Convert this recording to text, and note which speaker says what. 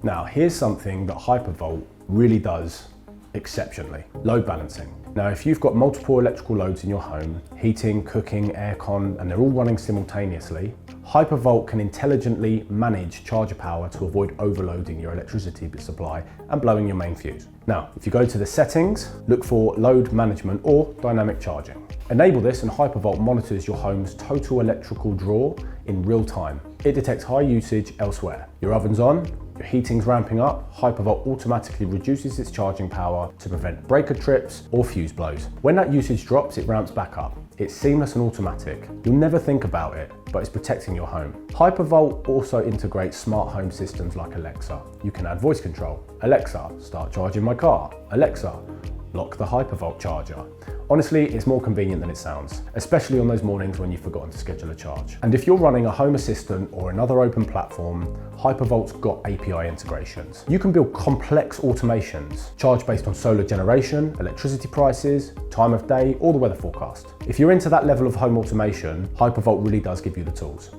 Speaker 1: Now, here's something that Hypervolt really does exceptionally: load balancing. Now, if you've got multiple electrical loads in your home, heating, cooking, aircon, and they're all running simultaneously, Hypervolt can intelligently manage charger power to avoid overloading your electricity supply and blowing your main fuse. Now, if you go to the settings, look for load management or dynamic charging. Enable this and Hypervolt monitors your home's total electrical draw in real time. It detects high usage elsewhere. Your oven's on, your heating's ramping up, Hypervolt automatically reduces its charging power to prevent breaker trips or fuse blows. When that usage drops, it ramps back up. It's seamless and automatic. You'll never think about it, but it's protecting your home. Hypervolt also integrates smart home systems like Alexa. You can add voice control. Alexa, start charging my car. Alexa, lock the Hypervolt charger. Honestly, it's more convenient than it sounds, especially on those mornings when you've forgotten to schedule a charge. And if you're running a HomeAssistant or another open platform, Hypervolt's got API integrations. You can build complex automations, charge based on solar generation, electricity prices, time of day, or the weather forecast. If you're into that level of home automation, Hypervolt really does give you the tools.